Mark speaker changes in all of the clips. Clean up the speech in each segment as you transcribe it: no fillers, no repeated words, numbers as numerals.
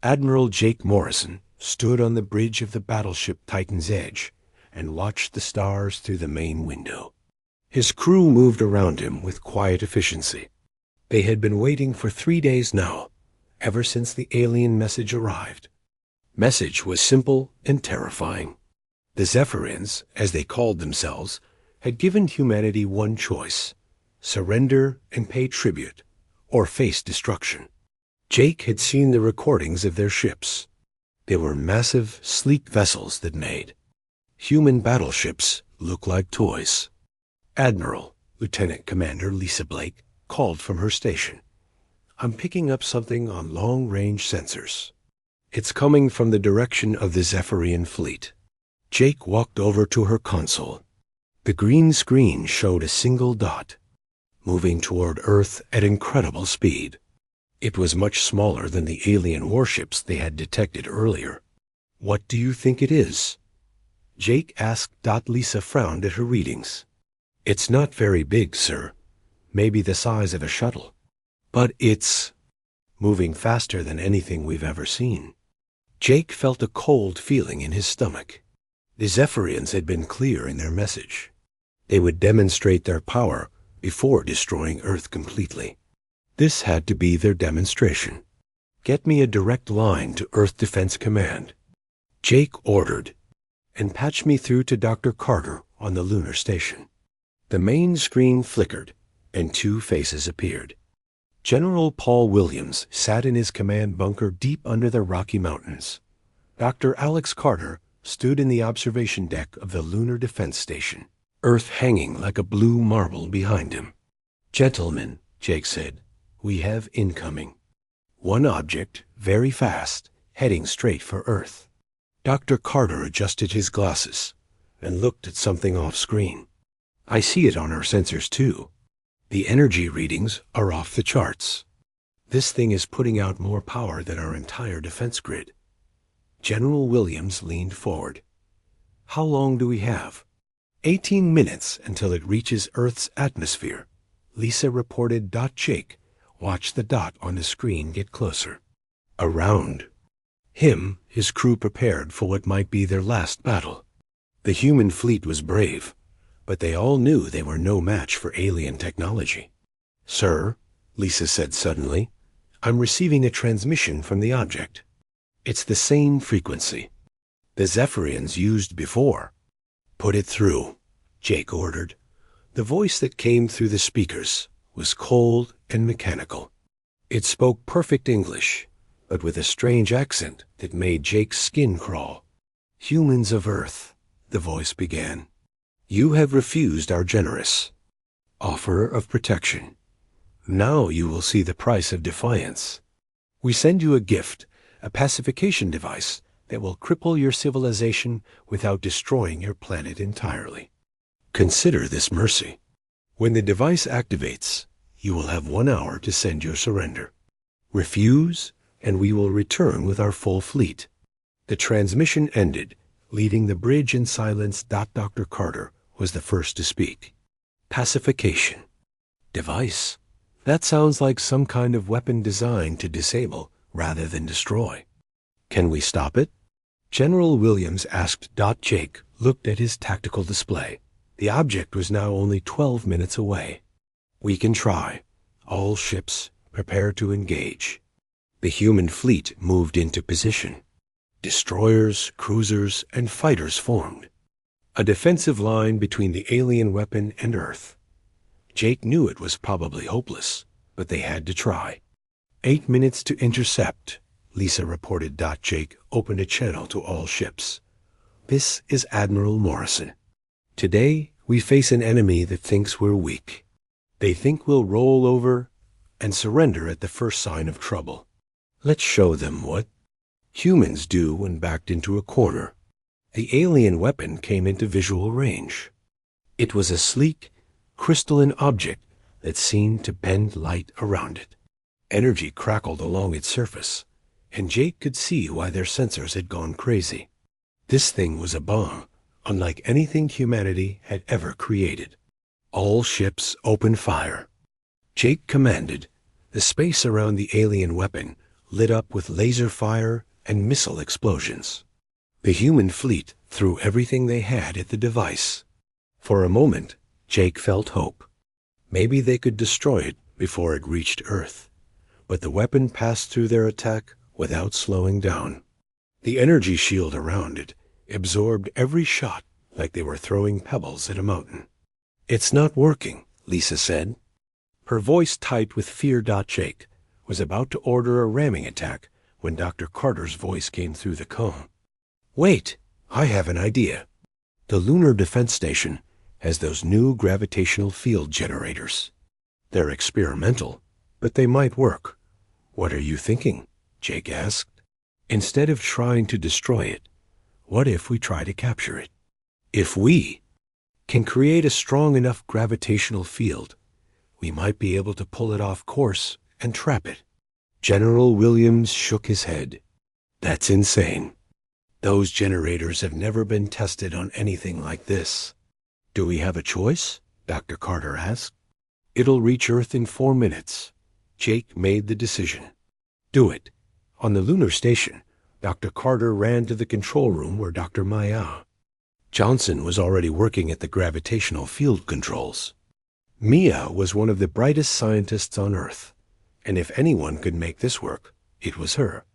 Speaker 1: Admiral Jake Morrison stood on the bridge of the battleship Titan's Edge and watched the stars through the main window. His crew moved around him with quiet efficiency. They had been waiting for 3 days now, ever since the alien message arrived. Message was simple and terrifying. The Zephyrians, as they called themselves, had given humanity one choice: surrender and pay tribute, or face destruction. Jake had seen the recordings of their ships. They were massive, sleek vessels that made human battleships look like toys. Admiral, Lieutenant Commander Lisa Blake, called from her station. "I'm picking up something on long-range sensors. It's coming from the direction of the Zephyrian fleet." Jake walked over to her console. The green screen showed a single dot, moving toward Earth at incredible speed. It was much smaller than the alien warships they had detected earlier. "What do you think it is?" Jake asked. Lisa frowned at her readings. "It's not very big, sir. Maybe the size of a shuttle. But it's moving faster than anything we've ever seen." Jake felt a cold feeling in his stomach. The Zephyrians had been clear in their message. They would demonstrate their power before destroying Earth completely. This had to be their demonstration. "Get me a direct line to Earth Defense Command," Jake ordered, "and patch me through to Dr. Carter on the lunar station." The main screen flickered, and 2 faces appeared. General Paul Williams sat in his command bunker deep under the Rocky Mountains. Dr. Alex Carter stood in the observation deck of the Lunar Defense Station, Earth hanging like a blue marble behind him. "Gentlemen," Jake said, "we have incoming. One object, very fast, heading straight for Earth." Dr. Carter adjusted his glasses and looked at something off-screen. "I see it on our sensors, too. The energy readings are off the charts. This thing is putting out more power than our entire defense grid." General Williams leaned forward. "How long do we have?" 18 minutes until it reaches Earth's atmosphere," Lisa reported. Jake watched the dot on the screen get closer. Around him, his crew prepared for what might be their last battle. The human fleet was brave, but they all knew they were no match for alien technology. "Sir," Lisa said suddenly, "I'm receiving a transmission from the object. It's the same frequency the Zephyrians used before." "Put it through," Jake ordered. The voice that came through the speakers was cold and mechanical. It spoke perfect English, but with a strange accent that made Jake's skin crawl. "Humans of Earth," the voice began, "you have refused our generous offer of protection. Now you will see the price of defiance. We send you a gift, a pacification device that will cripple your civilization without destroying your planet entirely. Consider this mercy. When the device activates, you will have 1 hour to send your surrender. Refuse, and we will return with our full fleet." The transmission ended, leaving the bridge in silence. Dr. Carter was the first to speak. "Pacification device? That sounds like some kind of weapon designed to disable rather than destroy. Can we stop it?" General Williams asked. Jake looked at his tactical display. The object was now only 12 minutes away. "We can try. All ships, prepare to engage." The human fleet moved into position. Destroyers, cruisers, and fighters formed. A defensive line between the alien weapon and Earth. Jake knew it was probably hopeless, but they had to try. 8 minutes to intercept," Lisa reported. Jake opened a channel to all ships. "This is Admiral Morrison. Today, we face an enemy that thinks we're weak. They think we'll roll over and surrender at the first sign of trouble. Let's show them what humans do when backed into a corner." The alien weapon came into visual range. It was a sleek, crystalline object that seemed to bend light around it. Energy crackled along its surface, and Jake could see why their sensors had gone crazy. This thing was a bomb, unlike anything humanity had ever created. "All ships open fire," Jake commanded. The space around the alien weapon lit up with laser fire and missile explosions. The human fleet threw everything they had at the device. For a moment, Jake felt hope. Maybe they could destroy it before it reached Earth. But the weapon passed through their attack without slowing down. The energy shield around it absorbed every shot like they were throwing pebbles at a mountain. "It's not working," Lisa said. Her voice tight with fear. Jake was about to order a ramming attack when Dr. Carter's voice came through the cone. "Wait, I have an idea. The Lunar Defense Station has those new gravitational field generators. They're experimental, but they might work." "What are you thinking?" Jake asked. "Instead of trying to destroy it, what if we try to capture it? If we can create a strong enough gravitational field, we might be able to pull it off course and trap it." General Williams shook his head. "That's insane. Those generators have never been tested on anything like this." "Do we have a choice?" Dr. Carter asked. "It'll reach Earth in 4 minutes." Jake made the decision. "Do it." On the lunar station, Dr. Carter ran to the control room where Dr. Maya Johnson was already working at the gravitational field controls. Mia was one of the brightest scientists on Earth, and if anyone could make this work, it was her.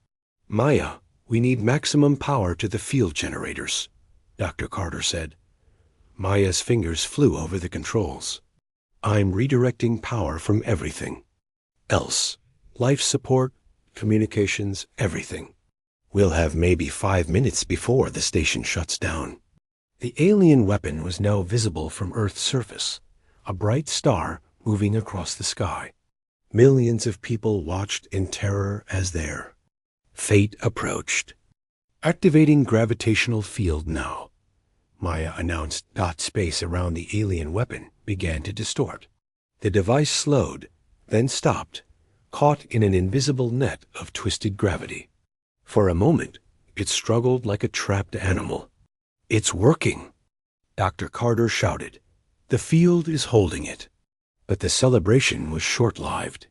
Speaker 1: "Maya, we need maximum power to the field generators," Dr. Carter said. Maya's fingers flew over the controls. "I'm redirecting power from everything else. Life support, communications, everything. We'll have maybe 5 minutes before the station shuts down." The alien weapon was now visible from Earth's surface, a bright star moving across the sky. Millions of people watched in terror as their fate approached. "Activating gravitational field now," Maya announced. Space around the alien weapon began to distort. The device slowed, then stopped, caught in an invisible net of twisted gravity. For a moment, it struggled like a trapped animal. "It's working!" Dr. Carter shouted. "The field is holding it." But the celebration was short-lived.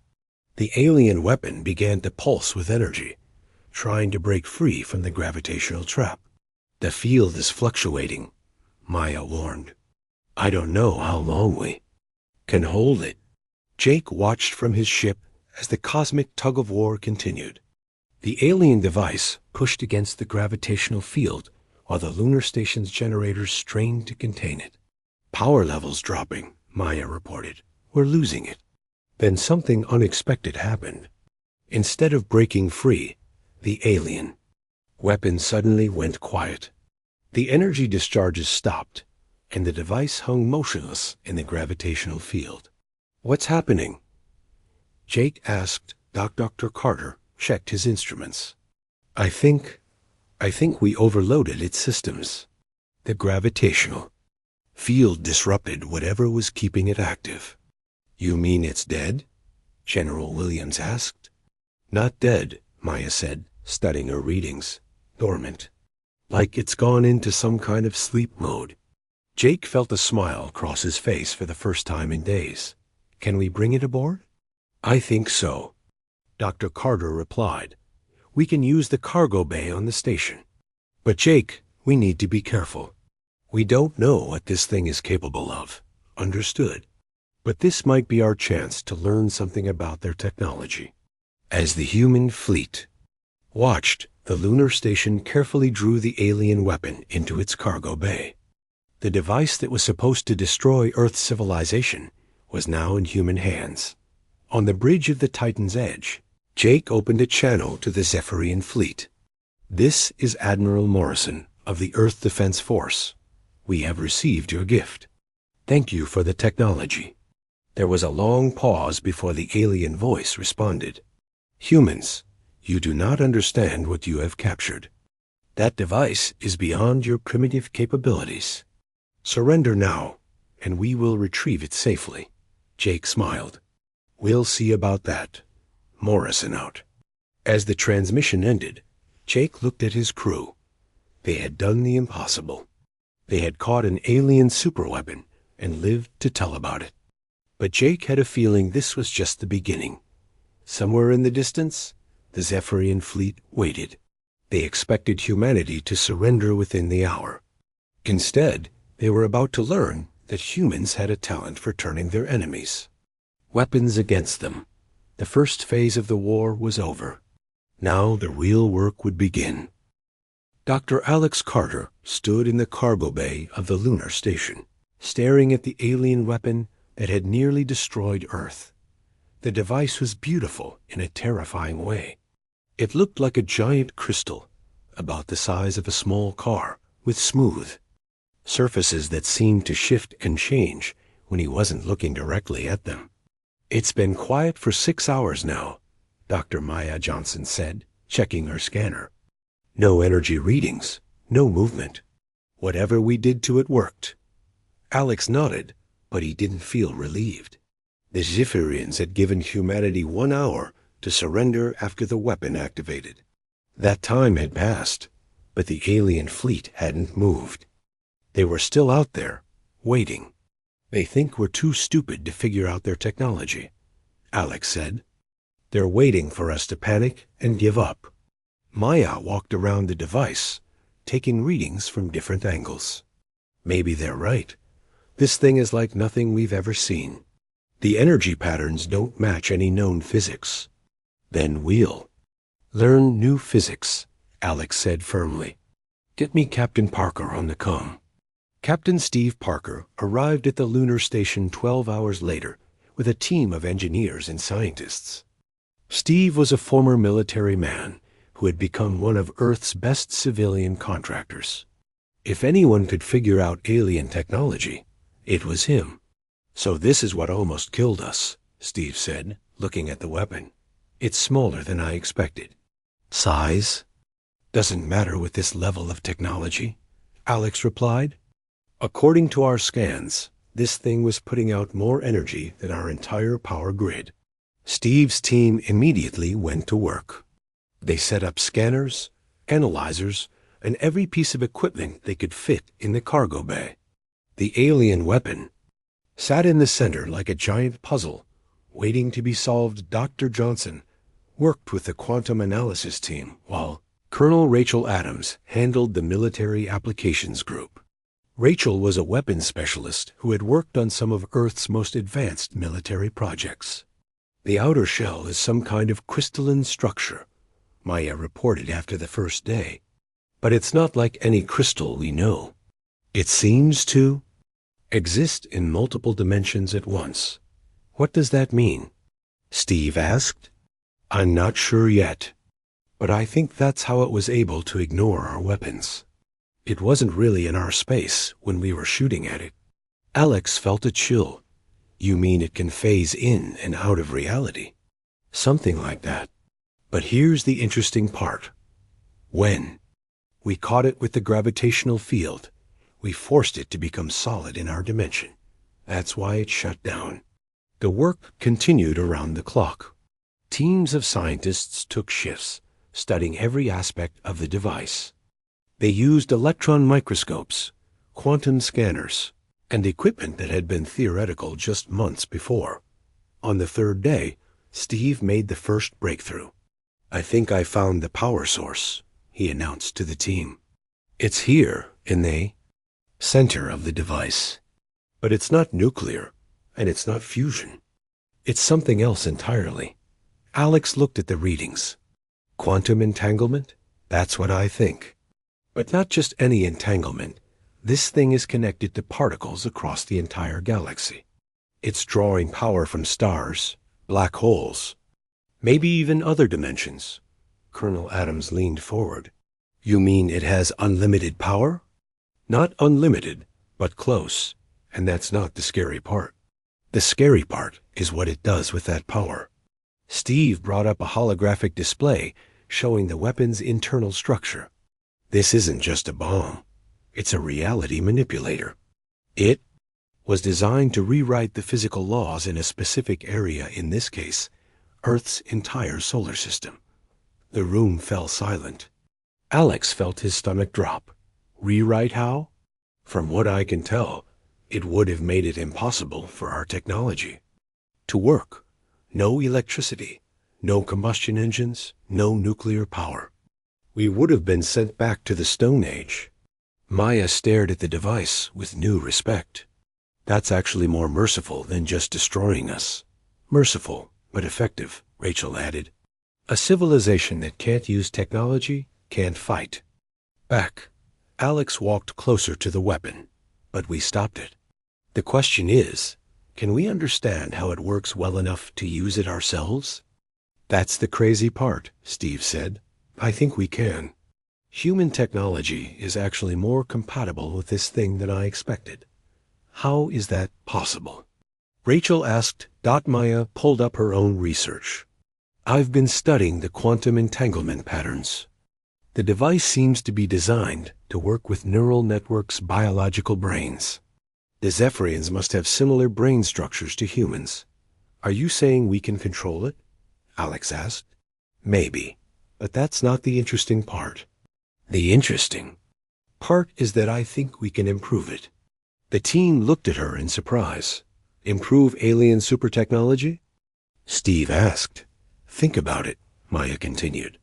Speaker 1: The alien weapon began to pulse with energy, trying to break free from the gravitational trap. "The field is fluctuating," Maya warned. "I don't know how long we can hold it." Jake watched from his ship as the cosmic tug-of-war continued. The alien device pushed against the gravitational field while the lunar station's generators strained to contain it. "Power levels dropping," Maya reported. "We're losing it." Then something unexpected happened. Instead of breaking free, the alien weapon suddenly went quiet. The energy discharges stopped, and the device hung motionless in the gravitational field. "What's happening?" Jake asked. Dr. Carter checked his instruments. I think we overloaded its systems. The gravitational field disrupted whatever was keeping it active." "You mean it's dead?" General Williams asked. "Not dead," Maya said, studying her readings. "Dormant. Like it's gone into some kind of sleep mode." Jake felt a smile cross his face for the first time in days. "Can we bring it aboard?" "I think so," Dr. Carter replied. "We can use the cargo bay on the station. But Jake, we need to be careful. We don't know what this thing is capable of." "Understood. But this might be our chance to learn something about their technology." As the human fleet watched, the lunar station carefully drew the alien weapon into its cargo bay. The device that was supposed to destroy Earth's civilization was now in human hands. On the bridge of the Titan's edge, Jake opened a channel to the Zephyrian fleet. "This is Admiral Morrison of the Earth Defense Force. We have received your gift. Thank you for the technology." There was a long pause before the alien voice responded. "Humans, you do not understand what you have captured. That device is beyond your primitive capabilities. Surrender now, and we will retrieve it safely." Jake smiled. "We'll see about that. Morrison out." As the transmission ended, Jake looked at his crew. They had done the impossible. They had caught an alien superweapon and lived to tell about it. But Jake had a feeling this was just the beginning. Somewhere in the distance, The Zephyrian fleet waited. They expected humanity to surrender within the hour. Instead, they were about to learn that humans had a talent for turning their enemies. Weapons against them. The first phase of the war was over. Now the real work would begin. Dr. Alex Carter stood in the cargo bay of the lunar station, staring at the alien weapon that had nearly destroyed Earth. The device was beautiful in a terrifying way. It looked like a giant crystal, about the size of a small car, with smooth surfaces that seemed to shift and change when he wasn't looking directly at them. "It's been quiet for 6 hours now," Dr. Maya Johnson said, checking her scanner. "No energy readings, no movement. Whatever we did to it worked." Alex nodded, but he didn't feel relieved. The Zephyrians had given humanity 1 hour to surrender after the weapon activated. That time had passed, but the alien fleet hadn't moved. They were still out there, waiting. "They think we're too stupid to figure out their technology," Alex said. "They're waiting for us to panic and give up." Maya walked around the device, taking readings from different angles. "Maybe they're right. This thing is like nothing we've ever seen. The energy patterns don't match any known physics." "Then we'll learn new physics," Alex said firmly. "Get me Captain Parker on the comm." Captain Steve Parker arrived at the lunar station 12 hours later with a team of engineers and scientists. Steve was a former military man who had become one of Earth's best civilian contractors. If anyone could figure out alien technology, it was him. "So this is what almost killed us," Steve said, looking at the weapon. "It's smaller than I expected." "Size doesn't matter with this level of technology," Alex replied. "According to our scans, this thing was putting out more energy than our entire power grid." Steve's team immediately went to work. They set up scanners, analyzers, and every piece of equipment they could fit in the cargo bay. The alien weapon sat in the center like a giant puzzle, waiting to be solved. Dr. Johnson worked with the quantum analysis team, while Colonel Rachel Adams handled the military applications group. Rachel was a weapons specialist who had worked on some of Earth's most advanced military projects. "The outer shell is some kind of crystalline structure," Maya reported after the first day. "But it's not like any crystal we know. It seems to exist in multiple dimensions at once." "What does that mean?" Steve asked. "I'm not sure yet, but I think that's how it was able to ignore our weapons. It wasn't really in our space when we were shooting at it." Alex felt a chill. "You mean it can phase in and out of reality?" "Something like that. But here's the interesting part. When we caught it with the gravitational field, we forced it to become solid in our dimension. That's why it shut down." The work continued around the clock. Teams of scientists took shifts, studying every aspect of the device. They used electron microscopes, quantum scanners, and equipment that had been theoretical just months before. On the third day, Steve made the first breakthrough. "I think I found the power source," he announced to the team. "It's here, in the center of the device. But it's not nuclear, and it's not fusion. It's something else entirely." Alex looked at the readings. "Quantum entanglement? That's what I think. But not just any entanglement. This thing is connected to particles across the entire galaxy. It's drawing power from stars, black holes, maybe even other dimensions." Colonel Adams leaned forward. "You mean it has unlimited power?" "Not unlimited, but close. And that's not the scary part. The scary part is what it does with that power." Steve brought up a holographic display showing the weapon's internal structure. "This isn't just a bomb. It's a reality manipulator. It was designed to rewrite the physical laws in a specific area, in this case, Earth's entire solar system." The room fell silent. Alex felt his stomach drop. "Rewrite how?" "From what I can tell, it would have made it impossible for our technology to work. No electricity, No combustion engines, no nuclear power. We would have been sent back to the Stone Age. Maya stared at the device with new respect. That's actually more merciful than just destroying us. Merciful, but effective, Rachel added. A civilization that can't use technology can't fight. Back. Alex walked closer to the weapon, but we stopped it. The question is, can we understand how it works well enough to use it ourselves? That's the crazy part, Steve said. I think we can. Human technology is actually more compatible with this thing than I expected. How is that possible? Rachel asked. Maya pulled up her own research. I've been studying the quantum entanglement patterns. The device seems to be designed to work with neural networks' biological brains. The Zephyrians must have similar brain structures to humans. Are you saying we can control it? Alex asked. Maybe, but that's not the interesting part. The interesting part is that I think we can improve it. The team looked at her in surprise. Improve alien super technology? Steve asked. Think about it, Maya continued.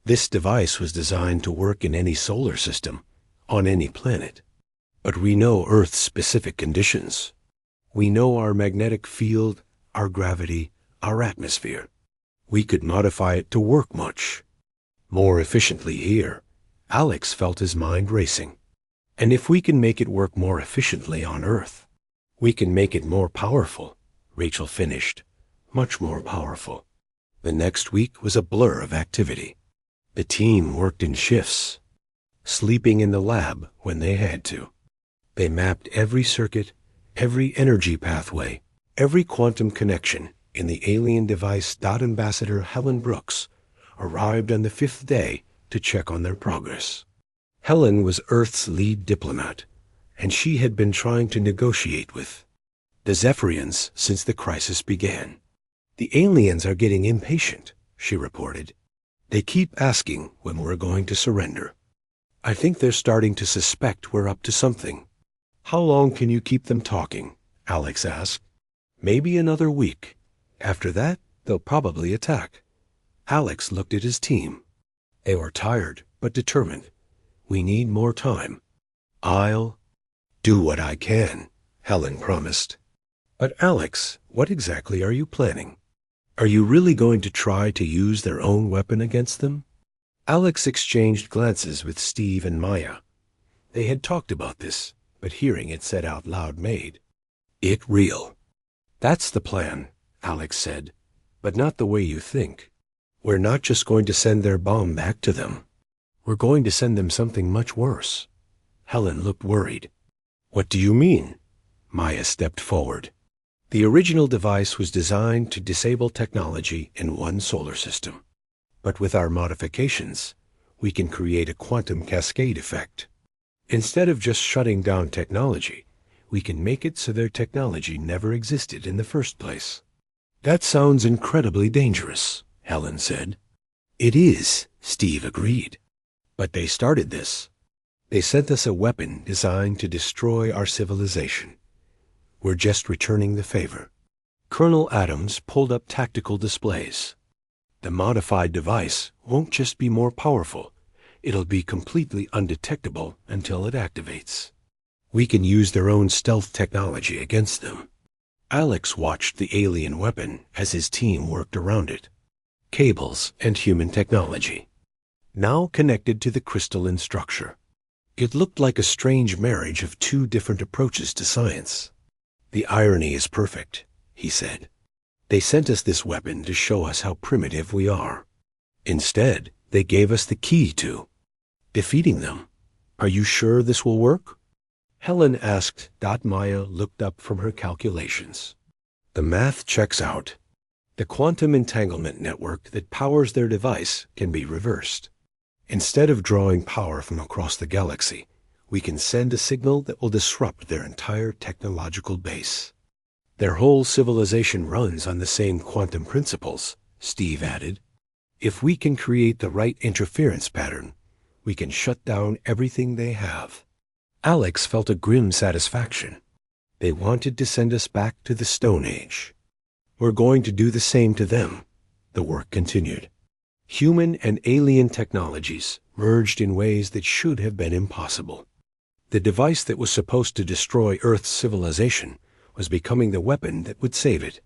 Speaker 1: This device was designed to work in any solar system, on any planet. But we know Earth's specific conditions. We know our magnetic field, our gravity, our atmosphere. We could modify it to work much more efficiently here. Alex felt his mind racing. And if we can make it work more efficiently on Earth, we can make it more powerful, Rachel finished. Much more powerful. The next week was a blur of activity. The team worked in shifts, sleeping in the lab when they had to. They mapped every circuit, every energy pathway, every quantum connection in the alien device. Ambassador Helen Brooks arrived on the 5th day to check on their progress. Helen was Earth's lead diplomat, and she had been trying to negotiate with the Zephyrians since the crisis began. The aliens are getting impatient, she reported. They keep asking when we're going to surrender. I think they're starting to suspect we're up to something. How long can you keep them talking? Alex asked. Maybe another week. After that, they'll probably attack. Alex looked at his team. They were tired, but determined. We need more time. I'll do what I can, Helen promised. But Alex, what exactly are you planning? Are you really going to try to use their own weapon against them? Alex exchanged glances with Steve and Maya. They had talked about this, but hearing it said out loud made it real. That's the plan, Alex said, but not the way you think. We're not just going to send their bomb back to them. We're going to send them something much worse. Helen looked worried. What do you mean? Maya stepped forward. The original device was designed to disable technology in one solar system. But with our modifications, we can create a quantum cascade effect. Instead of just shutting down technology, we can make it so their technology never existed in the first place. That sounds incredibly dangerous, Helen said. It is, Steve agreed. But they started this. They sent us a weapon designed to destroy our civilization. We're just returning the favor. Colonel Adams pulled up tactical displays. The modified device won't just be more powerful. It'll be completely undetectable until it activates. We can use their own stealth technology against them. Alex watched the alien weapon as his team worked around it. Cables and human technology, now connected to the crystalline structure. It looked like a strange marriage of two different approaches to science. The irony is perfect, he said. They sent us this weapon to show us how primitive we are. Instead, they gave us the key to defeating them. Are you sure this will work? Helen asked. Maya looked up from her calculations. The math checks out. The quantum entanglement network that powers their device can be reversed. Instead of drawing power from across the galaxy, we can send a signal that will disrupt their entire technological base. Their whole civilization runs on the same quantum principles, Steve added. If we can create the right interference pattern, we can shut down everything they have. Alex felt a grim satisfaction. They wanted to send us back to the Stone Age. We're going to do the same to them. The work continued. Human and alien technologies merged in ways that should have been impossible. The device that was supposed to destroy Earth's civilization was becoming the weapon that would save it.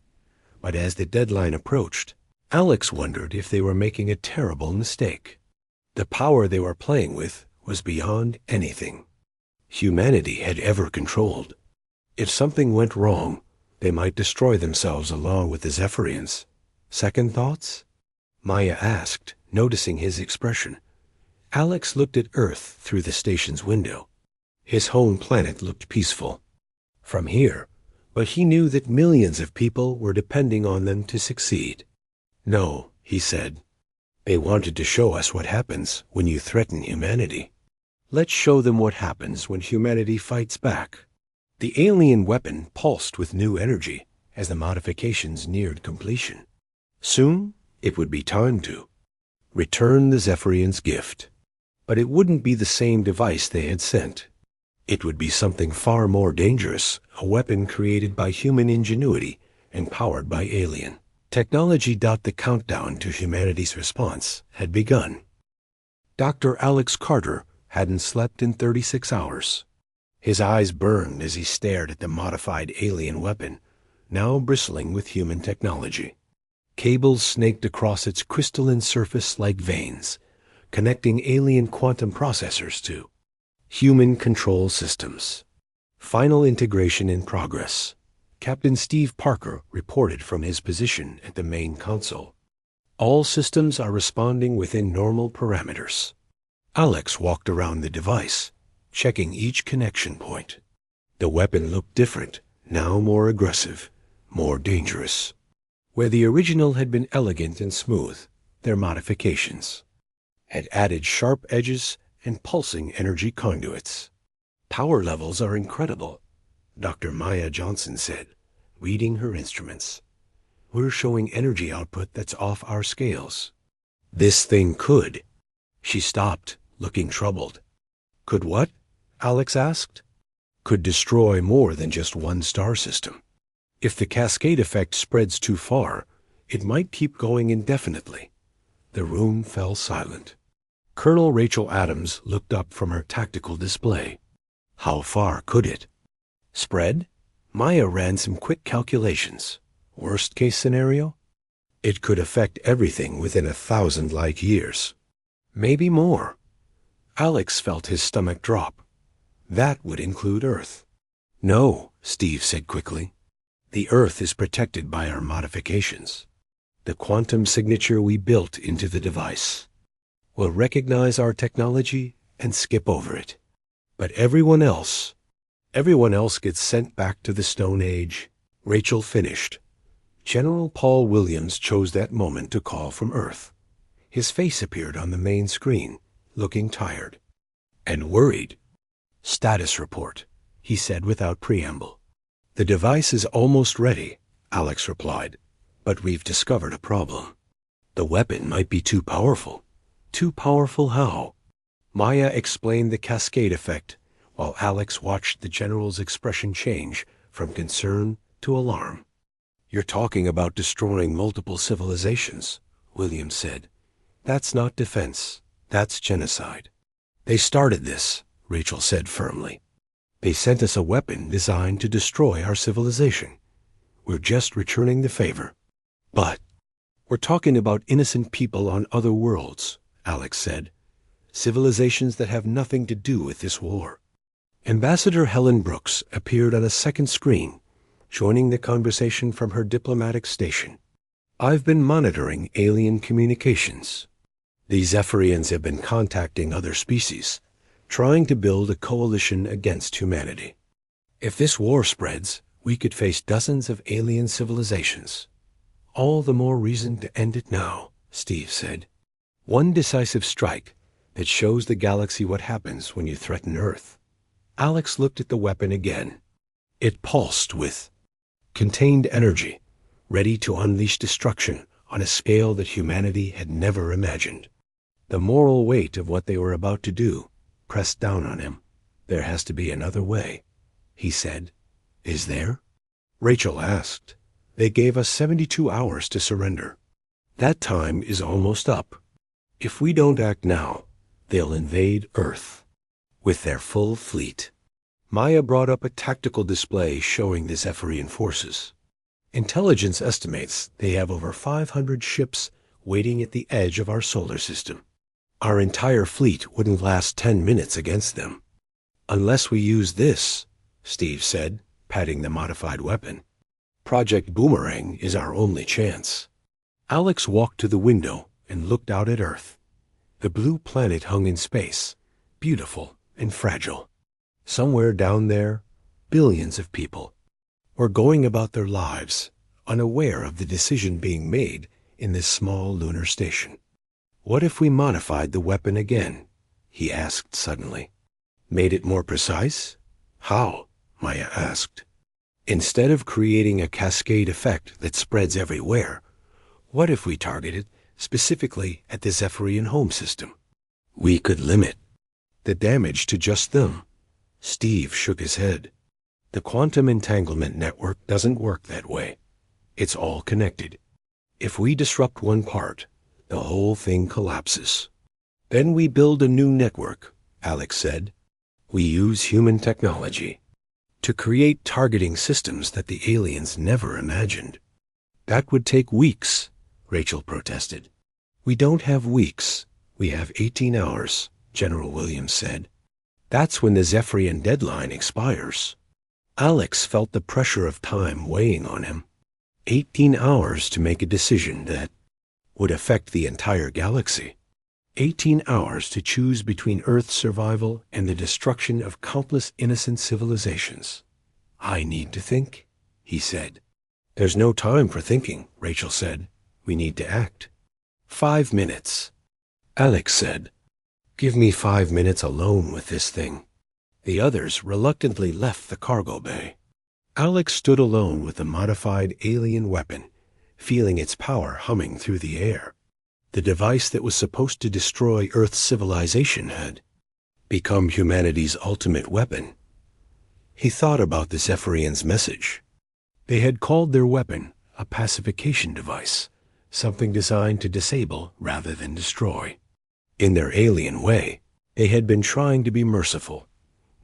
Speaker 1: But as the deadline approached, Alex wondered if they were making a terrible mistake. The power they were playing with was beyond anything humanity had ever controlled. If something went wrong, they might destroy themselves along with the Zephyrians. Second thoughts? Maya asked, noticing his expression. Alex looked at Earth through the station's window. His home planet looked peaceful from here, but he knew that millions of people were depending on them to succeed. No, he said. They wanted to show us what happens when you threaten humanity. Let's show them what happens when humanity fights back. The alien weapon pulsed with new energy as the modifications neared completion. Soon, it would be time to return the Zephyrians' gift. But it wouldn't be the same device they had sent. It would be something far more dangerous, a weapon created by human ingenuity and powered by alien technology. The countdown to humanity's response had begun. Dr. Alex Carter hadn't slept in 36 hours. His eyes burned as he stared at the modified alien weapon, now bristling with human technology. Cables snaked across its crystalline surface like veins, connecting alien quantum processors to human control systems. Final integration in progress. Captain Steve Parker reported from his position at the main console. All systems are responding within normal parameters. Alex walked around the device, checking each connection point. The weapon looked different, now more aggressive, more dangerous. Where the original had been elegant and smooth, their modifications had added sharp edges and pulsing energy conduits. Power levels are incredible, Dr. Maya Johnson said, reading her instruments. We're showing energy output that's off our scales. This thing could. She stopped, looking troubled. Could what? Alex asked. Could destroy more than just one star system. If the cascade effect spreads too far, it might keep going indefinitely. The room fell silent. Colonel Rachel Adams looked up from her tactical display. How far could it spread? Maya ran some quick calculations. Worst case scenario? It could affect everything within 1,000 light years. Maybe more. Alex felt his stomach drop. That would include Earth. No, Steve said quickly. The Earth is protected by our modifications. The quantum signature we built into the device will recognize our technology and skip over it. But everyone else gets sent back to the Stone Age. Rachel finished. General Paul Williams chose that moment to call from Earth. His face appeared on the main screen, looking tired and worried. Status report, he said without preamble. The device is almost ready, Alex replied, but we've discovered a problem. The weapon might be too powerful. Too powerful how? Maya explained the cascade effect, while Alex watched the general's expression change from concern to alarm. You're talking about destroying multiple civilizations, Williams said. That's not defense. That's genocide. They started this, Rachel said firmly. They sent us a weapon designed to destroy our civilization. We're just returning the favor. But we're talking about innocent people on other worlds, Alex said. Civilizations that have nothing to do with this war. Ambassador Helen Brooks appeared on a second screen, joining the conversation from her diplomatic station. I've been monitoring alien communications. These Zephyrians have been contacting other species, trying to build a coalition against humanity. If this war spreads, we could face dozens of alien civilizations. All the more reason to end it now, Steve said. One decisive strike that shows the galaxy what happens when you threaten Earth. Alex looked at the weapon again. It pulsed with contained energy, ready to unleash destruction on a scale that humanity had never imagined. The moral weight of what they were about to do pressed down on him. There has to be another way, he said. Is there? Rachel asked. They gave us 72 hours to surrender. That time is almost up. If we don't act now, they'll invade Earth with their full fleet. Maya brought up a tactical display showing the Zephyrian forces. Intelligence estimates they have over 500 ships waiting at the edge of our solar system. Our entire fleet wouldn't last 10 minutes against them. Unless we use this, Steve said, patting the modified weapon. Project Boomerang is our only chance. Alex walked to the window and looked out at Earth. The blue planet hung in space, beautiful and fragile. Somewhere down there, billions of people were going about their lives, unaware of the decision being made in this small lunar station. What if we modified the weapon again? He asked suddenly. Made it more precise? How? Maya asked. Instead of creating a cascade effect that spreads everywhere, what if we targeted specifically at the Zephyrian home system? We could limit the damage to just them. Steve shook his head. The quantum entanglement network doesn't work that way. It's all connected. If we disrupt one part, the whole thing collapses. Then we build a new network, Alex said. We use human technology to create targeting systems that the aliens never imagined. That would take weeks, Rachel protested. We don't have weeks. We have 18 hours, General Williams said. That's when the Zephyrian deadline expires. Alex felt the pressure of time weighing on him. 18 hours to make a decision that would affect the entire galaxy. 18 hours to choose between Earth's survival and the destruction of countless innocent civilizations. I need to think, he said. There's no time for thinking, Rachel said. We need to act. 5 minutes. Alex said, Give me 5 minutes alone with this thing. The others reluctantly left the cargo bay. Alex stood alone with the modified alien weapon, feeling its power humming through the air. The device that was supposed to destroy Earth's civilization had become humanity's ultimate weapon. He thought about the Zephyrians' message. They had called their weapon a pacification device, something designed to disable rather than destroy. In their alien way, they had been trying to be merciful.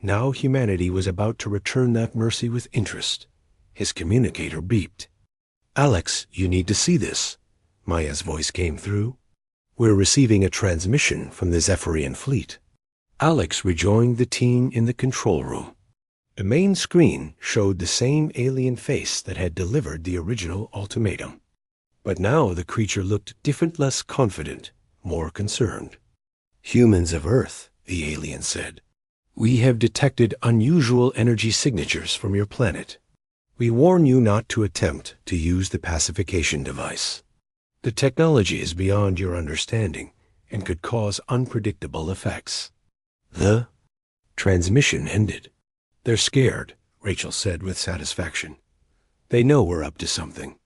Speaker 1: Now humanity was about to return that mercy with interest. His communicator beeped. Alex, you need to see this. Maya's voice came through. We're receiving a transmission from the Zephyrian fleet. Alex rejoined the team in the control room. The main screen showed the same alien face that had delivered the original ultimatum. But now the creature looked different, less confident, more concerned. Humans of Earth, the alien said. We have detected unusual energy signatures from your planet. We warn you not to attempt to use the pacification device. The technology is beyond your understanding and could cause unpredictable effects. The transmission ended. They're scared, Rachel said with satisfaction. They know we're up to something.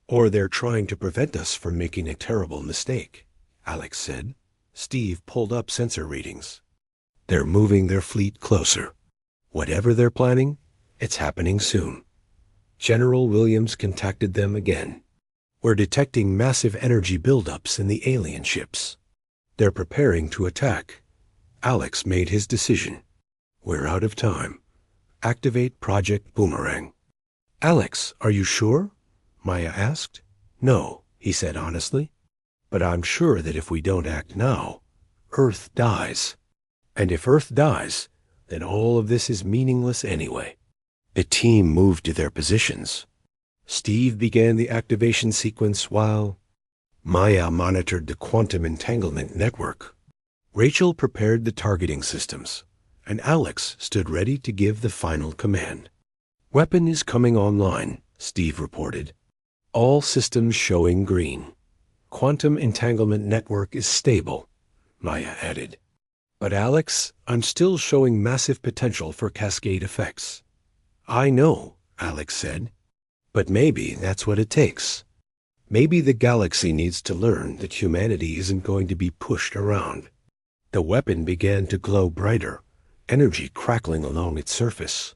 Speaker 1: Or they're trying to prevent us from making a terrible mistake, Alex said. Steve pulled up sensor readings. They're moving their fleet closer. Whatever they're planning, it's happening soon. General Williams contacted them again. We're detecting massive energy buildups in the alien ships. They're preparing to attack. Alex made his decision. We're out of time. Activate Project Boomerang. Alex, are you sure? Maya asked. No, he said honestly. But I'm sure that if we don't act now, Earth dies. And if Earth dies, then all of this is meaningless anyway. The team moved to their positions. Steve began the activation sequence while Maya monitored the quantum entanglement network. Rachel prepared the targeting systems, and Alex stood ready to give the final command. Weapon is coming online, Steve reported. All systems showing green. Quantum entanglement network is stable, Maya added. But Alex, I'm still showing massive potential for cascade effects. I know, Alex said. But maybe that's what it takes. Maybe the galaxy needs to learn that humanity isn't going to be pushed around. The weapon began to glow brighter, energy crackling along its surface.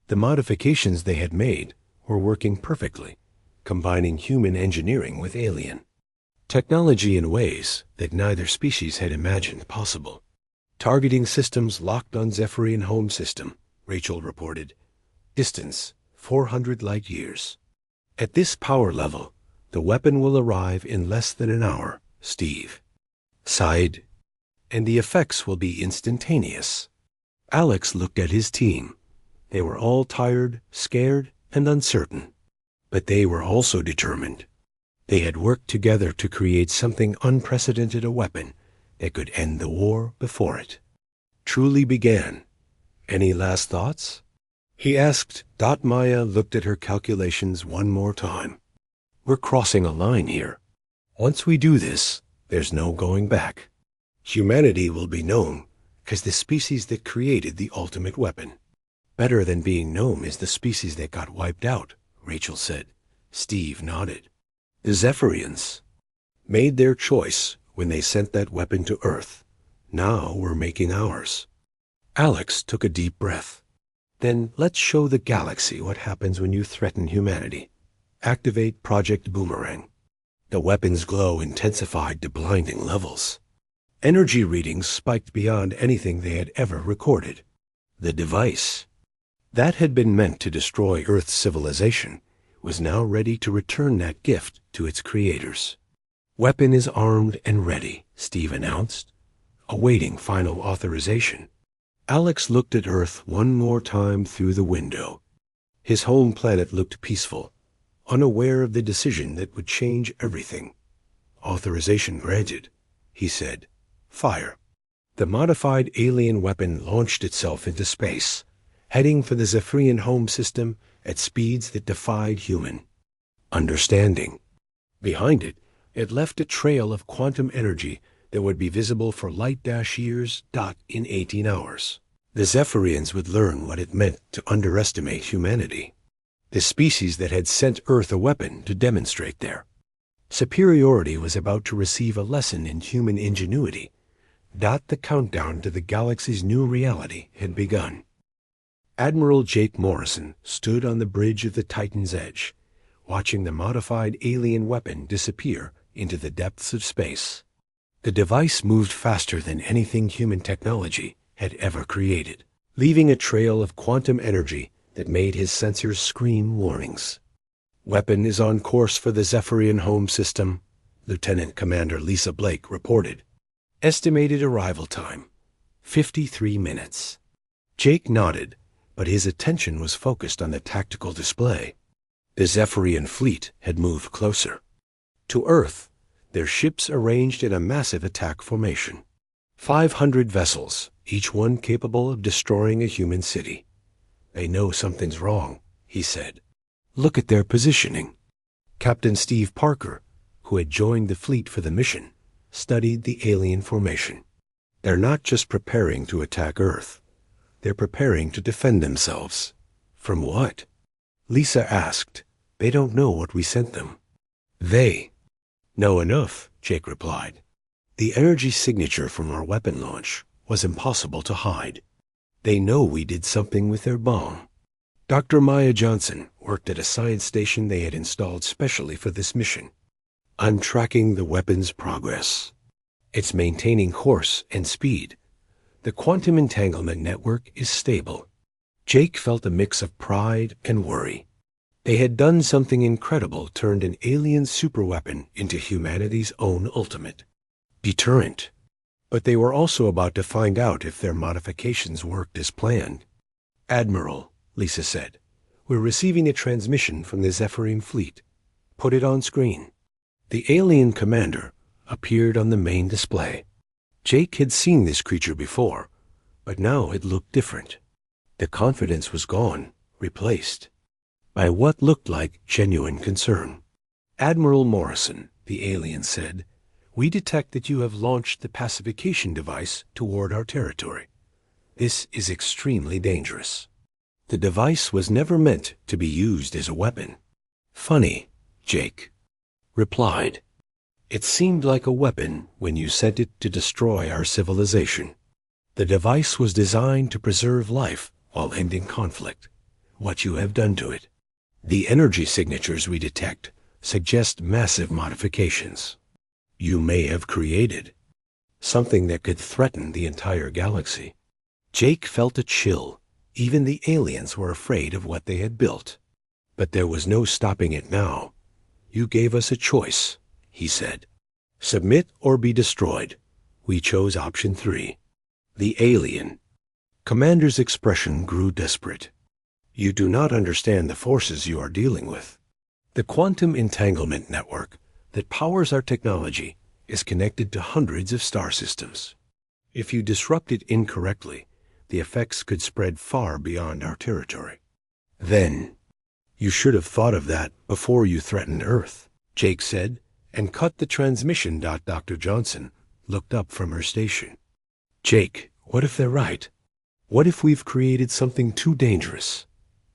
Speaker 1: The modifications they had made were working perfectly, combining human engineering with alien. Technology in ways that neither species had imagined possible. Targeting systems locked on Zephyrian home system, Rachel reported. Distance, 400 light years. At this power level, the weapon will arrive in less than an hour, Steve sighed. And the effects will be instantaneous. Alex looked at his team. They were all tired, scared, and uncertain. But they were also determined. They had worked together to create something unprecedented, a weapon that could end the war before it truly began. Any last thoughts? He asked. Maya looked at her calculations one more time. We're crossing a line here. Once we do this, there's no going back. Humanity will be known as the species that created the ultimate weapon. Better than being known as the species that got wiped out, Rachel said. Steve nodded. The Zephyrians made their choice when they sent that weapon to Earth. Now we're making ours. Alex took a deep breath. Then let's show the galaxy what happens when you threaten humanity. Activate Project Boomerang. The weapon's glow intensified to blinding levels. Energy readings spiked beyond anything they had ever recorded. The device that had been meant to destroy Earth's civilization was now ready to return that gift to its creators. Weapon is armed and ready, Steve announced, awaiting final authorization. Alex looked at Earth one more time through the window. His home planet looked peaceful, unaware of the decision that would change everything. Authorization granted, he said. Fire. The modified alien weapon launched itself into space, heading for the Zephyrian home system at speeds that defied human understanding. Behind it, it left a trail of quantum energy that would be visible for light-years in 18 hours. The Zephyrians would learn what it meant to underestimate humanity. The species that had sent Earth a weapon to demonstrate their superiority was about to receive a lesson in human ingenuity. The countdown to the galaxy's new reality had begun. Admiral Jake Morrison stood on the bridge of the Titan's edge, watching the modified alien weapon disappear into the depths of space. The device moved faster than anything human technology had ever created, leaving a trail of quantum energy that made his sensors scream warnings. Weapon is on course for the Zephyrian home system, Lieutenant Commander Lisa Blake reported. Estimated arrival time, 53 minutes. Jake nodded, but his attention was focused on the tactical display. The Zephyrian fleet had moved closer. To Earth, their ships arranged in a massive attack formation. 500 vessels, each one capable of destroying a human city. They know something's wrong, he said. Look at their positioning. Captain Steve Parker, who had joined the fleet for the mission, studied the alien formation. They're not just preparing to attack Earth. They're preparing to defend themselves. From what? Lisa asked. They don't know what we sent them. They know enough, Jake replied. The energy signature from our weapon launch was impossible to hide. They know we did something with their bomb. Dr. Maya Johnson worked at a science station they had installed specially for this mission. I'm tracking the weapon's progress. It's maintaining course and speed. The quantum entanglement network is stable. Jake felt a mix of pride and worry. They had done something incredible, turned an alien superweapon into humanity's own ultimate deterrent. But they were also about to find out if their modifications worked as planned. Admiral, Lisa said, we're receiving a transmission from the Zephyrian fleet. Put it on screen. The alien commander appeared on the main display. Jake had seen this creature before, but now it looked different. The confidence was gone, replaced by what looked like genuine concern. Admiral Morrison, the alien said, we detect that you have launched the pacification device toward our territory. This is extremely dangerous. The device was never meant to be used as a weapon. Funny, Jake replied. It seemed like a weapon when you sent it to destroy our civilization. The device was designed to preserve life while ending conflict. What you have done to it. The energy signatures we detect suggest massive modifications. you may have created. Something that could threaten the entire galaxy. Jake felt a chill. Even the aliens were afraid of what they had built. But there was no stopping it now. You gave us a choice, he said. Submit or be destroyed. We chose option 3. The alien. Commander's expression grew desperate. You do not understand the forces you are dealing with. The quantum entanglement network that powers our technology is connected to hundreds of star systems. If you disrupt it incorrectly, the effects could spread far beyond our territory. Then, you should have thought of that before you threatened Earth, Jake said, and cut the transmission. Dr. Johnson looked up from her station. Jake, what if they're right? What if we've created something too dangerous?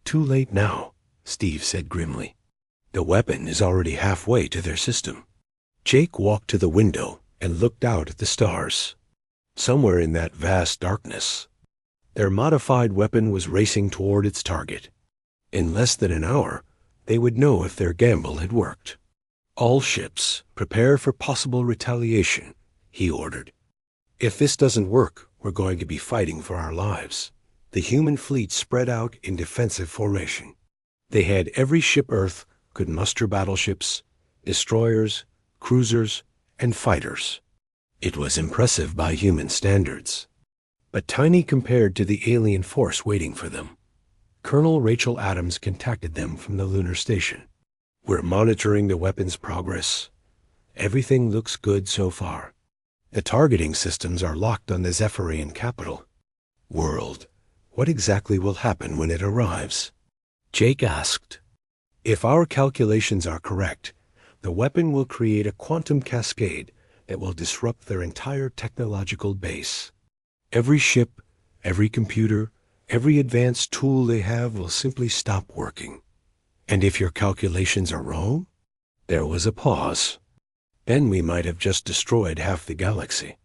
Speaker 1: Too late now, Steve said grimly. The weapon is already halfway to their system. Jake walked to the window and looked out at the stars. Somewhere in that vast darkness, their modified weapon was racing toward its target. In less than an hour, they would know if their gamble had worked. All ships, prepare for possible retaliation, he ordered. If this doesn't work, we're going to be fighting for our lives. The human fleet spread out in defensive formation. They had every ship Earth could muster: battleships, destroyers, cruisers, and fighters. It was impressive by human standards, but tiny compared to the alien force waiting for them. Colonel Rachel Adams contacted them from the lunar station. We're monitoring the weapon's progress. Everything looks good so far. The targeting systems are locked on the Zephyrian capital. World, what exactly will happen when it arrives? Jake asked. If our calculations are correct, the weapon will create a quantum cascade that will disrupt their entire technological base. Every ship, every computer, every advanced tool they have will simply stop working. And if your calculations are wrong? There was a pause. Then we might have just destroyed half the galaxy.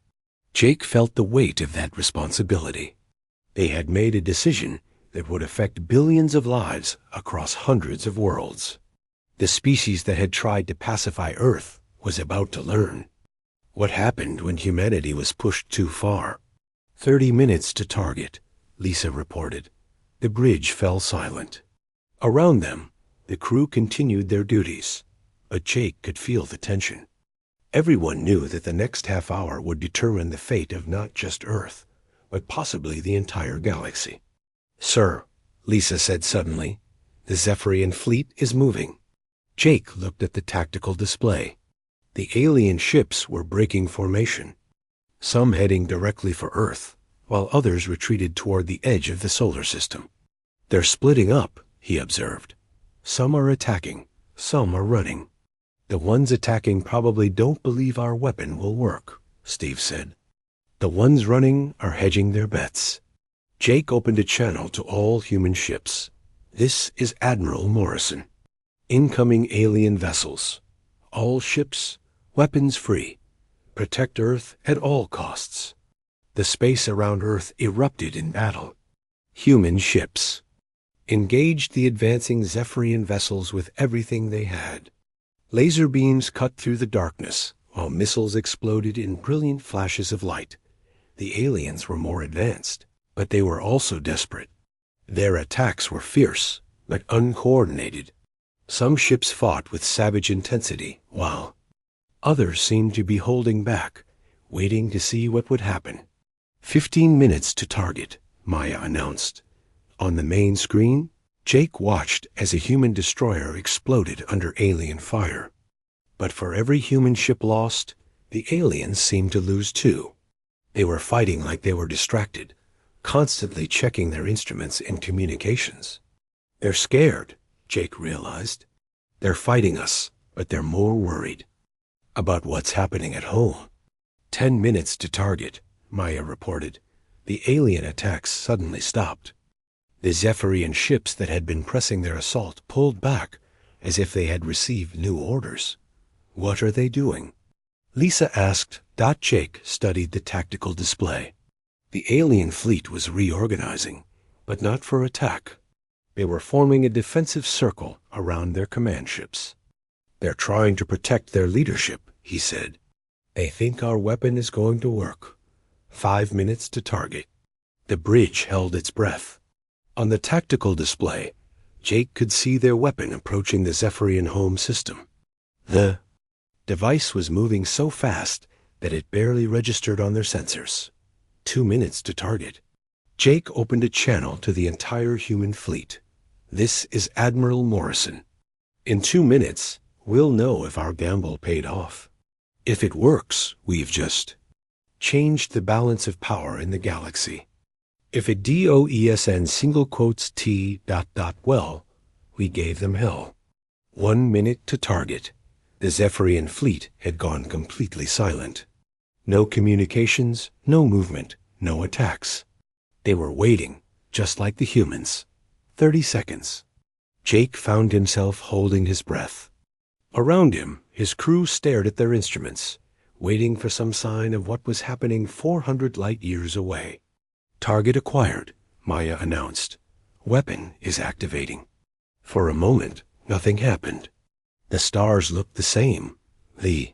Speaker 1: Jake felt the weight of that responsibility. They had made a decision that would affect billions of lives across hundreds of worlds. The species that had tried to pacify Earth was about to learn. What happened when humanity was pushed too far? 30 minutes to target, Lisa reported. The bridge fell silent. Around them, the crew continued their duties, but Jake could feel the tension. Everyone knew that the next half hour would determine the fate of not just Earth, but possibly the entire galaxy. Sir, Lisa said suddenly, the Zephyrian fleet is moving. Jake looked at the tactical display. The alien ships were breaking formation, some heading directly for Earth, while others retreated toward the edge of the solar system. They're splitting up, he observed. Some are attacking, some are running. The ones attacking probably don't believe our weapon will work, Steve said. The ones running are hedging their bets. Jake opened a channel to all human ships. This is Admiral Morrison. Incoming alien vessels. All ships, weapons free. Protect Earth at all costs. The space around Earth erupted in battle. Human ships engaged the advancing Zephyrian vessels with everything they had. Laser beams cut through the darkness, while missiles exploded in brilliant flashes of light. The aliens were more advanced, but they were also desperate. Their attacks were fierce, but uncoordinated. Some ships fought with savage intensity, while others seemed to be holding back, waiting to see what would happen. 15 minutes to target, Maya announced. On the main screen, Jake watched as a human destroyer exploded under alien fire. But for every human ship lost, the aliens seemed to lose too. They were fighting like they were distracted, constantly checking their instruments and communications. They're scared, Jake realized. They're fighting us, but they're more worried about what's happening at home. 10 minutes to target, Maya reported. The alien attacks suddenly stopped. The Zephyrian ships that had been pressing their assault pulled back as if they had received new orders. What are they doing? Lisa asked. Jake studied the tactical display. The alien fleet was reorganizing, but not for attack. They were forming a defensive circle around their command ships. They're trying to protect their leadership, he said. They think our weapon is going to work. 5 minutes to target. The bridge held its breath. On the tactical display, Jake could see their weapon approaching the Zephyrian home system. The device was moving so fast that it barely registered on their sensors. 2 minutes to target. Jake opened a channel to the entire human fleet. This is Admiral Morrison. In 2 minutes, we'll know if our gamble paid off. If it works, we've just changed the balance of power in the galaxy. If it DOESN single quotes T ... well, we gave them hell. 1 minute to target. The Zephyrian fleet had gone completely silent. No communications, no movement, no attacks. They were waiting, just like the humans. 30 seconds. Jake found himself holding his breath. Around him, his crew stared at their instruments, waiting for some sign of what was happening 400 light-years away. Target acquired, Maya announced. Weapon is activating. For a moment, nothing happened. The stars looked the same. The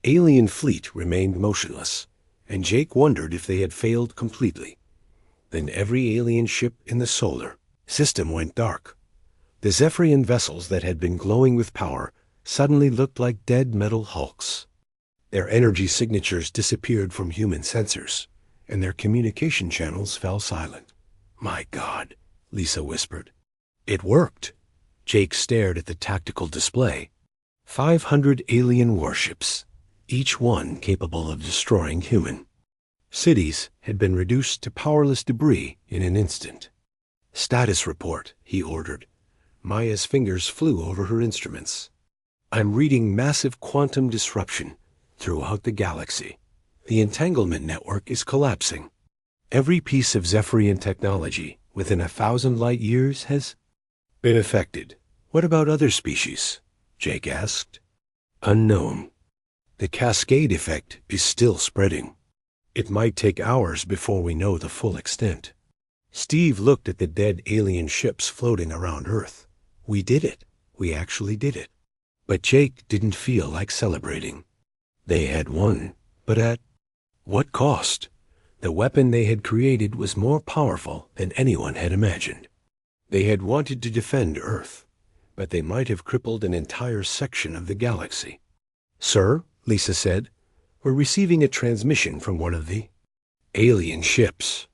Speaker 1: alien fleet remained motionless, and Jake wondered if they had failed completely. Then every alien ship in the solar system went dark. The Zephyrian vessels that had been glowing with power suddenly looked like dead metal hulks. Their energy signatures disappeared from human sensors, and their communication channels fell silent. My God, Lisa whispered. It worked. Jake stared at the tactical display. 500 alien warships, each one capable of destroying human. Cities had been reduced to powerless debris in an instant. Status report, he ordered. Maya's fingers flew over her instruments. I'm reading massive quantum disruption throughout the galaxy. The entanglement network is collapsing. Every piece of Zephyrian technology within 1,000 light-years has been affected. What about other species? Jake asked. Unknown. The cascade effect is still spreading. It might take hours before we know the full extent. Steve looked at the dead alien ships floating around Earth. We did it. We actually did it. But Jake didn't feel like celebrating. They had won, but at what cost? The weapon they had created was more powerful than anyone had imagined. They had wanted to defend Earth, but they might have crippled an entire section of the galaxy. Sir, Lisa said, we're receiving a transmission from one of the alien ships.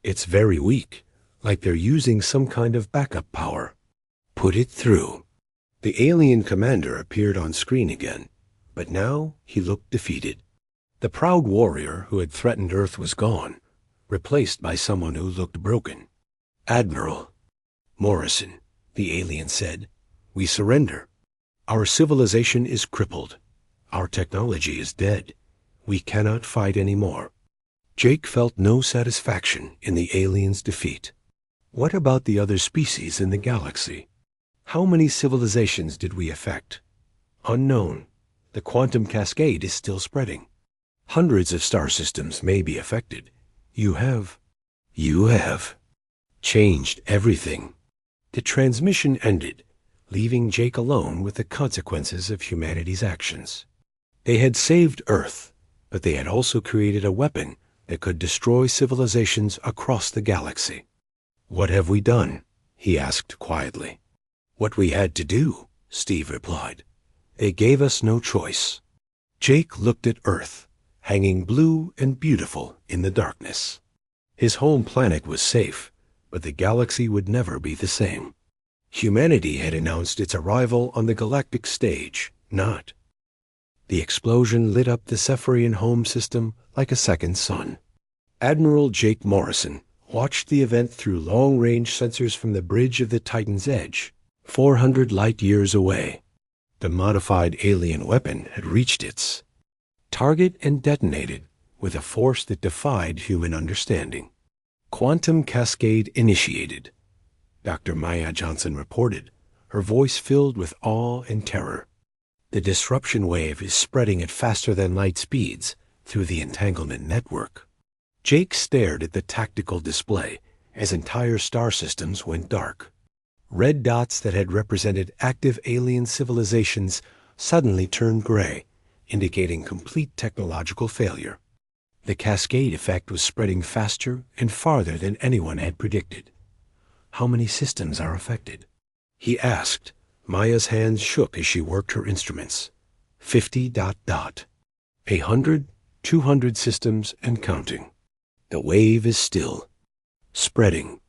Speaker 1: It's very weak, like they're using some kind of backup power. Put it through. The alien commander appeared on screen again, but now he looked defeated. The proud warrior who had threatened Earth was gone, replaced by someone who looked broken. Admiral Morrison, the alien said, we surrender. Our civilization is crippled. Our technology is dead. We cannot fight anymore. Jake felt no satisfaction in the aliens' defeat. What about the other species in the galaxy? How many civilizations did we affect? Unknown. The quantum cascade is still spreading. Hundreds of star systems may be affected. You have changed everything. The transmission ended, leaving Jake alone with the consequences of humanity's actions. They had saved Earth, but they had also created a weapon that could destroy civilizations across the galaxy. What have we done? He asked quietly. What we had to do, Steve replied. They gave us no choice. Jake looked at Earth, hanging blue and beautiful in the darkness. His home planet was safe, but the galaxy would never be the same. Humanity had announced its arrival on the galactic stage, not. The explosion lit up the Zephyrian home system like a second sun. Admiral Jake Morrison watched the event through long-range sensors from the bridge of the Titan's Edge, 400 light-years away. The modified alien weapon had reached its target and detonated with a force that defied human understanding. Quantum cascade initiated, Dr. Maya Johnson reported, her voice filled with awe and terror. The disruption wave is spreading at faster than light speeds through the entanglement network. Jake stared at the tactical display as entire star systems went dark. Red dots that had represented active alien civilizations suddenly turned gray, indicating complete technological failure. The cascade effect was spreading faster and farther than anyone had predicted. "How many systems are affected?" he asked. Maya's hands shook as she worked her instruments. 50 ... 100, 200 systems and counting. The wave is still spreading.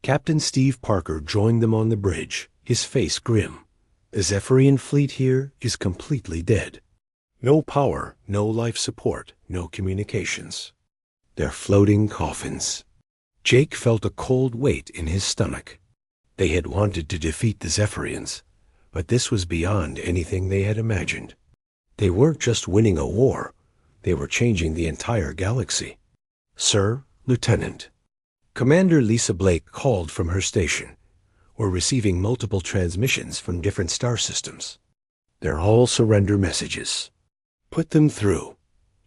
Speaker 1: Captain Steve Parker joined them on the bridge, his face grim. The Zephyrian fleet here is completely dead. No power, no life support, no communications. They're floating coffins. Jake felt a cold weight in his stomach. They had wanted to defeat the Zephyrians, but this was beyond anything they had imagined. They weren't just winning a war, they were changing the entire galaxy. "Sir, Lieutenant." Commander Lisa Blake called from her station. "We're receiving multiple transmissions from different star systems. They're all surrender messages." "Put them through,"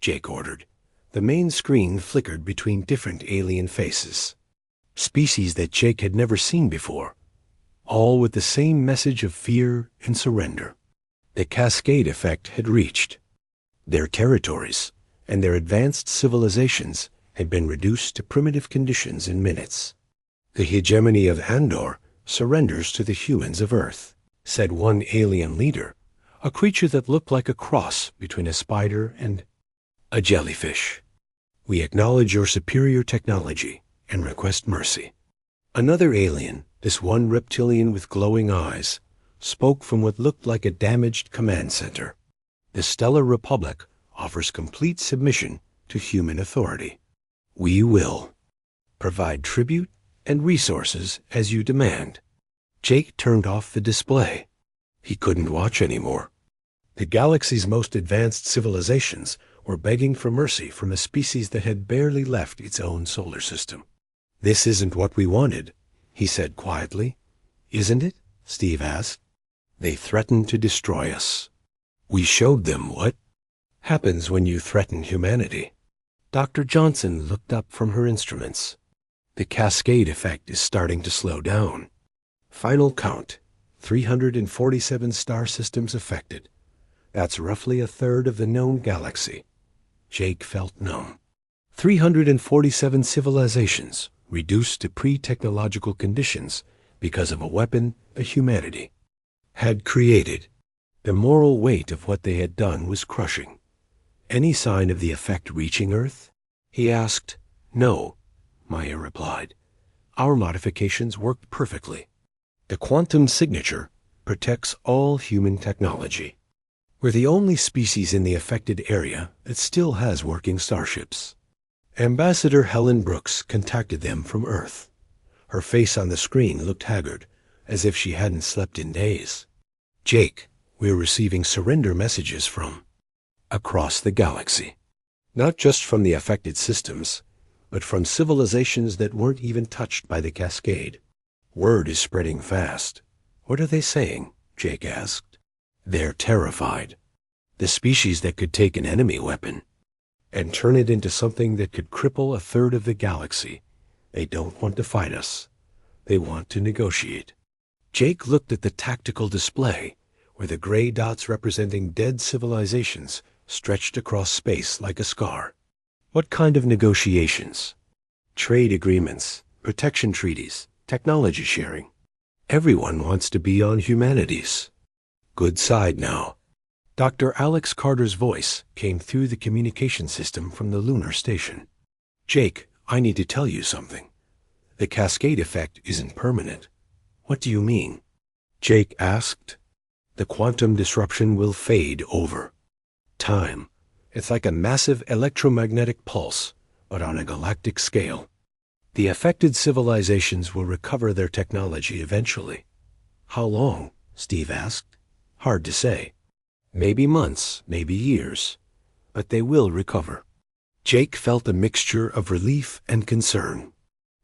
Speaker 1: Jake ordered. The main screen flickered between different alien faces. Species that Jake had never seen before, all with the same message of fear and surrender. The cascade effect had reached their territories, and their advanced civilizations had been reduced to primitive conditions in minutes. "The hegemony of Andor surrenders to the humans of Earth," said one alien leader, a creature that looked like a cross between a spider and a jellyfish. "We acknowledge your superior technology and request mercy." Another alien, this one reptilian with glowing eyes, spoke from what looked like a damaged command center. "The Stellar Republic offers complete submission to human authority. We will provide tribute and resources as you demand." Jake turned off the display. He couldn't watch anymore. The galaxy's most advanced civilizations were begging for mercy from a species that had barely left its own solar system. "This isn't what we wanted," he said quietly. "Isn't it?" Steve asked. "They threatened to destroy us. We showed them what happens when you threaten humanity." Dr. Johnson looked up from her instruments. "The cascade effect is starting to slow down. Final count, 347 star systems affected. That's roughly a third of the known galaxy." Jake felt numb. 347 civilizations reduced to pre-technological conditions because of a weapon humanity had created. The moral weight of what they had done was crushing. "Any sign of the effect reaching Earth?" he asked. "No," Maya replied. "Our modifications worked perfectly. The quantum signature protects all human technology. We're the only species in the affected area that still has working starships." Ambassador Helen Brooks contacted them from Earth. Her face on the screen looked haggard, as if she hadn't slept in days. "Jake, we're receiving surrender messages from across the galaxy. Not just from the affected systems, but from civilizations that weren't even touched by the cascade. Word is spreading fast." "What are they saying?" Jake asked. "They're terrified. The species that could take an enemy weapon and turn it into something that could cripple a third of the galaxy. They don't want to fight us. They want to negotiate." Jake looked at the tactical display, where the gray dots representing dead civilizations stretched across space like a scar. "What kind of negotiations?" "Trade agreements, protection treaties, technology sharing. Everyone wants to be on humanity's good side now." Dr. Alex Carter's voice came through the communication system from the lunar station. "Jake, I need to tell you something. The cascade effect isn't permanent." "What do you mean?" Jake asked. "The quantum disruption will fade over time. It's like a massive electromagnetic pulse, but on a galactic scale. The affected civilizations will recover their technology eventually." "How long?" Steve asked. "Hard to say. Maybe months, maybe years. But they will recover." Jake felt a mixture of relief and concern.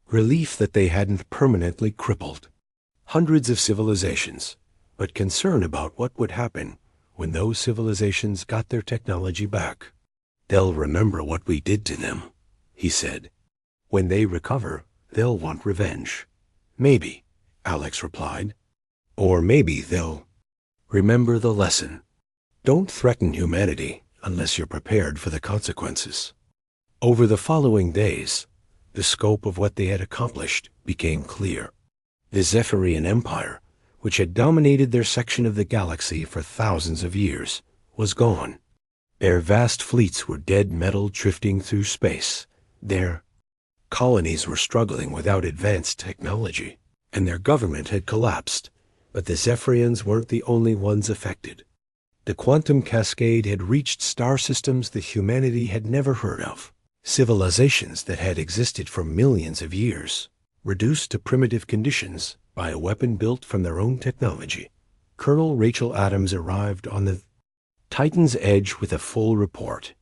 Speaker 1: Relief that they hadn't permanently crippled hundreds of civilizations, but concern about what would happen when those civilizations got their technology back. "They'll remember what we did to them," he said. "When they recover, they'll want revenge." "Maybe," Alex replied. "Or maybe they'll remember the lesson. Don't threaten humanity unless you're prepared for the consequences. Over the following days, the scope of what they had accomplished became clear. The Zephyrian Empire, which had dominated their section of the galaxy for thousands of years, was gone. Their vast fleets were dead metal drifting through space. Their colonies were struggling without advanced technology, and their government had collapsed. But the Zephyrians weren't the only ones affected. The quantum cascade had reached star systems that humanity had never heard of, civilizations that had existed for millions of years, reduced to primitive conditions by a weapon built from their own technology. Colonel Rachel Adams arrived on the Titan's Edge with a full report.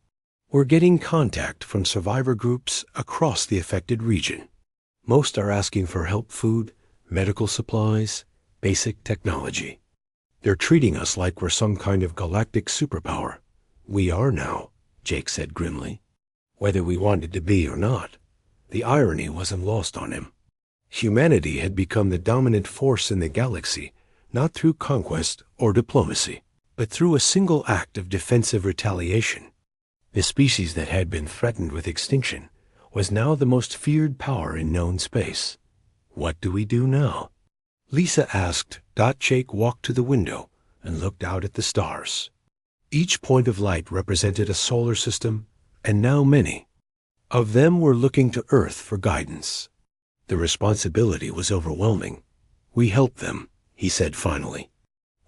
Speaker 1: We're getting contact from survivor groups across the affected region. Most are asking for help, food, medical supplies, basic technology. They're treating us like we're some kind of galactic superpower. We are now, Jake said grimly. Whether we wanted to be or not, the irony wasn't lost on him. Humanity had become the dominant force in the galaxy, not through conquest or diplomacy, but through a single act of defensive retaliation. The species that had been threatened with extinction was now the most feared power in known space. What do we do now? Lisa asked. Jake walked to the window and looked out at the stars. Each point of light represented a solar system, and now many of them were looking to Earth for guidance. The responsibility was overwhelming. We help them, he said finally.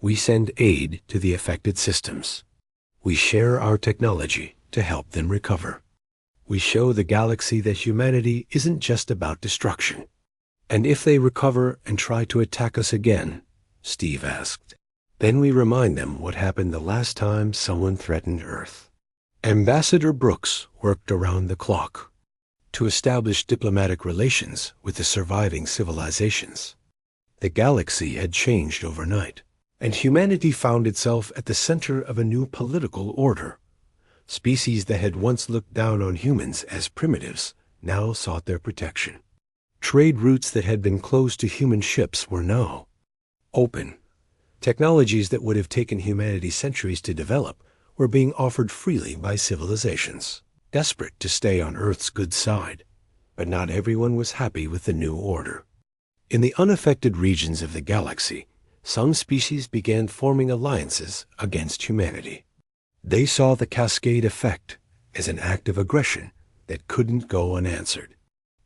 Speaker 1: We send aid to the affected systems. We share our technology to help them recover. We show the galaxy that humanity isn't just about destruction. And if they recover and try to attack us again, Steve asked, then we remind them what happened the last time someone threatened Earth. Ambassador Brooks worked around the clock to establish diplomatic relations with the surviving civilizations. The galaxy had changed overnight, and humanity found itself at the center of a new political order. Species that had once looked down on humans as primitives now sought their protection. Trade routes that had been closed to human ships were now open. Technologies that would have taken humanity centuries to develop were being offered freely by civilizations, desperate to stay on Earth's good side. But not everyone was happy with the new order. In the unaffected regions of the galaxy, some species began forming alliances against humanity. They saw the cascade effect as an act of aggression that couldn't go unanswered.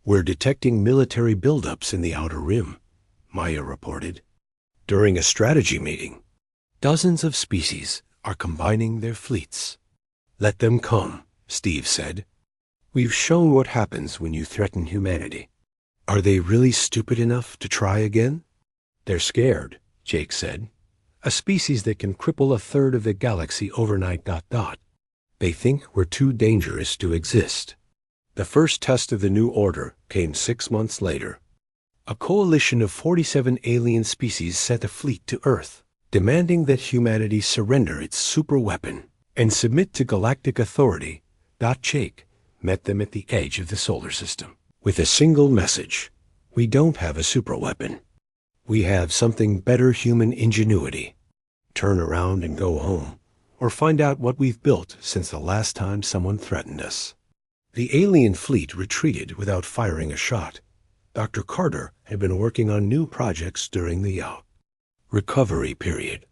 Speaker 1: We're detecting military buildups in the Outer Rim, Maya reported. During a strategy meeting, dozens of species are combining their fleets. Let them come, Steve said. We've shown what happens when you threaten humanity. Are they really stupid enough to try again? They're scared, Jake said. A species that can cripple a third of the galaxy overnight. They think we're too dangerous to exist. The first test of the new order came 6 months later. A coalition of 47 alien species sent a fleet to Earth, demanding that humanity surrender its superweapon and submit to galactic authority. Jake met them at the edge of the solar system with a single message. We don't have a superweapon. We have something better: human ingenuity. Turn around and go home, or find out what we've built since the last time someone threatened us. The alien fleet retreated without firing a shot. Dr. Carter had been working on new projects during the recovery period.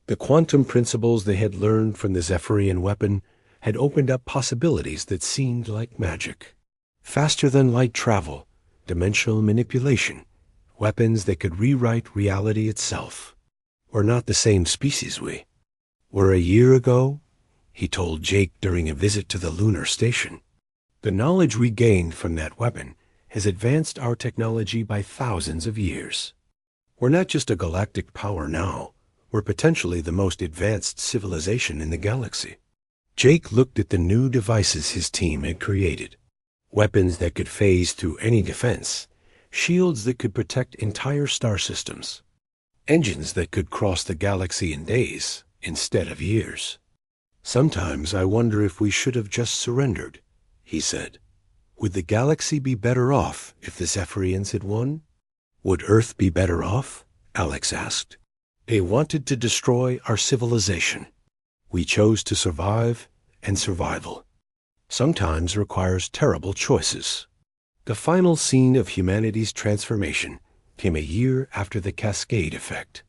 Speaker 1: The quantum principles they had learned from the Zephyrian weapon had opened up possibilities that seemed like magic. Faster than light travel, dimensional manipulation, weapons that could rewrite reality itself. We're not the same species we were a year ago, he told Jake during a visit to the lunar station. The knowledge we gained from that weapon has advanced our technology by thousands of years. We're not just a galactic power now, we're potentially the most advanced civilization in the galaxy. Jake looked at the new devices his team had created. Weapons that could phase through any defense, shields that could protect entire star systems, engines that could cross the galaxy in days instead of years. Sometimes I wonder if we should have just surrendered, he said. Would the galaxy be better off if the Zephyrians had won? Would Earth be better off? Alex asked. They wanted to destroy our civilization. We chose to survive, and survival. Sometimes requires terrible choices. The final scene of humanity's transformation came a year after the Cascade Effect.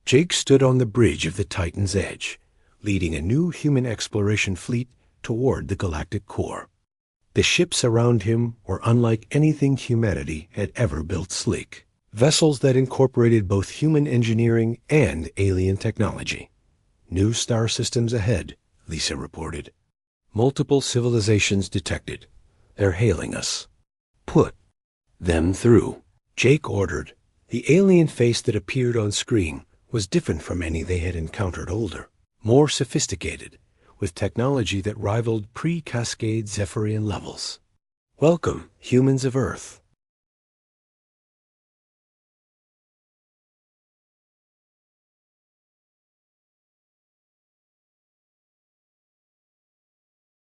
Speaker 1: Jake stood on the bridge of the Titan's Edge, leading a new human exploration fleet toward the galactic core. The ships around him were unlike anything humanity had ever built sleek. Vessels that incorporated both human engineering and alien technology. New star systems ahead, Lisa reported. Multiple civilizations detected. They're hailing us. Put them through, Jake ordered. The alien face that appeared on screen was different from any they had encountered older, more sophisticated, with technology that rivaled pre-Cascade Zephyrian levels. Welcome, humans of Earth.